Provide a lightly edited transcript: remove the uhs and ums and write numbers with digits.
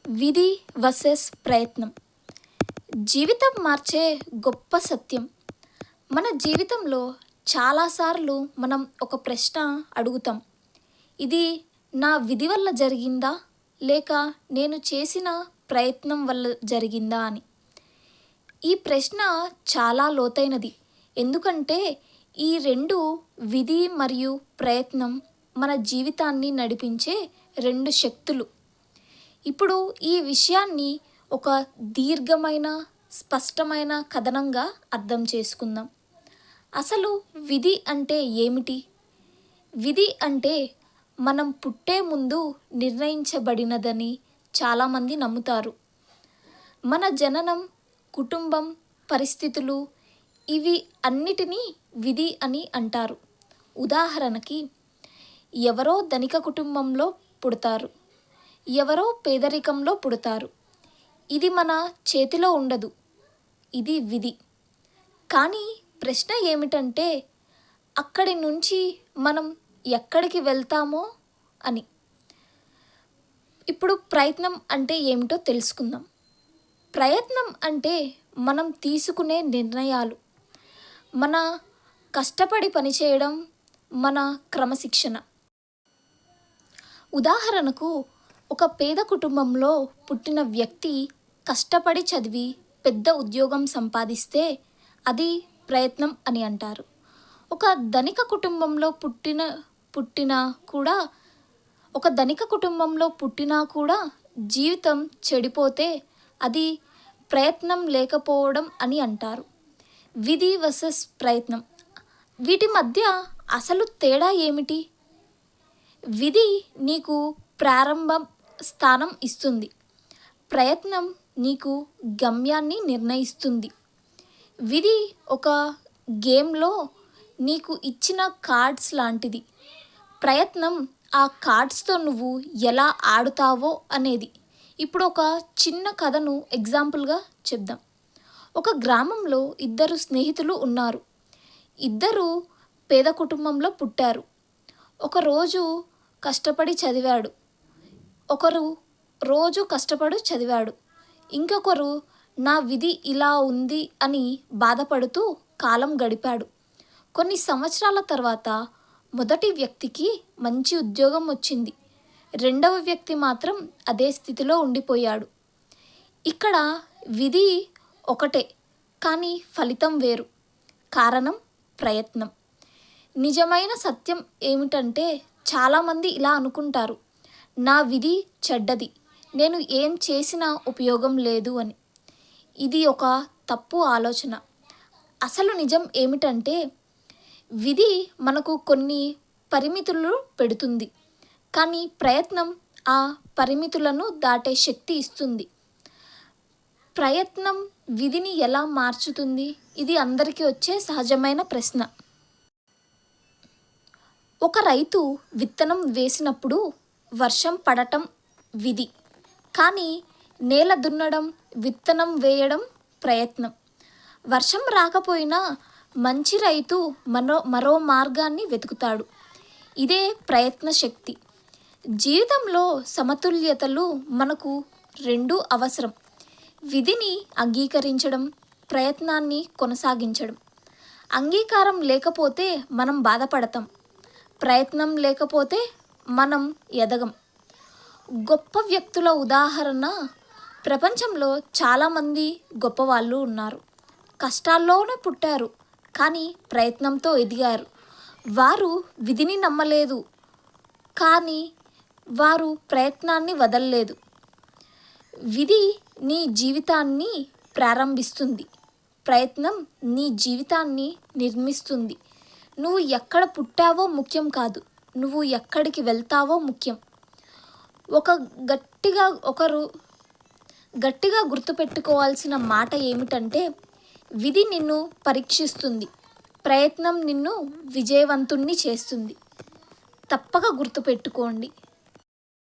విధి వర్సెస్ ప్రయత్నం. జీవితం మార్చే గొప్ప సత్యం. మన జీవితంలో చాలాసార్లు మనం ఒక ప్రశ్న అడుగుతాం. ఇది నా విధి వల్ల జరిగిందా, లేక నేను చేసిన ప్రయత్నం వల్ల జరిగిందా అని. ఈ ప్రశ్న చాలా లోతైనది. ఎందుకంటే ఈ రెండు, విధి మరియు ప్రయత్నం, మన జీవితాన్ని నడిపించే రెండు శక్తులు. ఇప్పుడు ఈ విషయాన్ని ఒక దీర్ఘమైన, స్పష్టమైన కథనంగా అర్థం చేసుకుందాం. అసలు విధి అంటే ఏమిటి? విధి అంటే మనం పుట్టే ముందు నిర్ణయించబడినదని చాలామంది నమ్ముతారు. మన జననం, కుటుంబం, పరిస్థితులు ఇవి అన్నిటినీ విధి అని అంటారు. ఉదాహరణకి, ఎవరో ధనిక కుటుంబంలో పుడతారు, ఎవరో పేదరికంలో పుడతారు. ఇది మన చేతిలో ఉండదు, ఇది విధి. కానీ ప్రశ్న ఏమిటంటే, అక్కడి నుంచి మనం ఎక్కడికి వెళ్తామో అని. ఇప్పుడు ప్రయత్నం అంటే ఏమిటో తెలుసుకుందాం. ప్రయత్నం అంటే మనం తీసుకునే నిర్ణయాలు, మన కష్టపడి పనిచేయడం, మన క్రమశిక్షణ. ఉదాహరణకు, ఒక పేద కుటుంబంలో పుట్టిన వ్యక్తి కష్టపడి చదివి పెద్ద ఉద్యోగం సంపాదిస్తే అది ప్రయత్నం అని అంటారు. ఒక ధనిక కుటుంబంలో పుట్టినా కూడా జీవితం చెడిపోతే అది ప్రయత్నం లేకపోవడం అని అంటారు. విధి వర్సెస్ ప్రయత్నం, వీటి మధ్య అసలు తేడా ఏమిటి? విధి నీకు ప్రారంభ స్థానం ఇస్తుంది, ప్రయత్నం నీకు గమ్యాన్ని నిర్ణయిస్తుంది. విధి ఒక గేమ్లో నీకు ఇచ్చిన కార్డ్స్ లాంటిది, ప్రయత్నం ఆ కార్డ్స్తో నువ్వు ఎలా ఆడుతావో అనేది. ఇప్పుడు ఒక చిన్న కథను ఎగ్జాంపుల్గా చెప్దాం. ఒక గ్రామంలో ఇద్దరు స్నేహితులు ఉన్నారు. ఇద్దరు పేద కుటుంబంలో పుట్టారు. ఒకరోజు కష్టపడి చదివాడు, ఇంకొకరు నా విధి ఇలా ఉంది అని బాధపడుతూ కాలం గడిపాడు. కొన్ని సంవత్సరాల తర్వాత మొదటి వ్యక్తికి మంచి ఉద్యోగం వచ్చింది, రెండవ వ్యక్తి మాత్రం అదే స్థితిలో ఉండిపోయాడు. ఇక్కడ విధి ఒకటే, కానీ ఫలితం వేరు. కారణం ప్రయత్నం. నిజమైన సత్యం ఏమిటంటే, చాలామంది ఇలా అనుకుంటారు, నా విధి చెడ్డది, నేను ఏం చేసినా ఉపయోగం లేదు అని. ఇది ఒక తప్పు ఆలోచన. అసలు నిజం ఏమిటంటే, విధి మనకు కొన్ని పరిమితులు పెడుతుంది, కానీ ప్రయత్నం ఆ పరిమితులను దాటే శక్తి ఇస్తుంది. ప్రయత్నం విధిని ఎలా మార్చుతుంది? ఇది అందరికీ వచ్చే సహజమైన ప్రశ్న. ఒక రైతు విత్తనం వేసినప్పుడు వర్షం పడటం విధి, కానీ నేల దున్నడం, విత్తనం వేయడం ప్రయత్నం. వర్షం రాకపోయినా మంచి రైతు మరో మార్గాన్ని వెతుకుతాడు. ఇదే ప్రయత్న శక్తి. జీవితంలో సమతుల్యతలు మనకు రెండూ అవసరం. విధిని అంగీకరించడం, ప్రయత్నాన్ని కొనసాగించడం. అంగీకారం లేకపోతే మనం బాధపడతాం, ప్రయత్నం లేకపోతే మనం ఎదగం. గొప్ప వ్యక్తుల ఉదాహరణ, ప్రపంచంలో చాలామంది గొప్పవాళ్ళు ఉన్నారు. కష్టాల్లోనే పుట్టారు, కానీ ప్రయత్నంతో ఎదిగారు. వారు విధిని నమ్మలేదు, కానీ వారు ప్రయత్నాన్ని వదలలేదు. విధి నీ జీవితాన్ని ప్రారంభిస్తుంది, ప్రయత్నం నీ జీవితాన్ని నిర్మిస్తుంది. నువ్వు ఎక్కడ పుట్టావో ముఖ్యం కాదు, నువ్వు ఎక్కడికి వెళ్తావో ముఖ్యం. ఒకరు గట్టిగా గుర్తుపెట్టుకోవాల్సిన మాట ఏమిటంటే, విధి నిన్ను పరీక్షిస్తుంది, ప్రయత్నం నిన్ను విజయవంతుణ్ణి చేస్తుంది. తప్పక గుర్తుపెట్టుకోండి.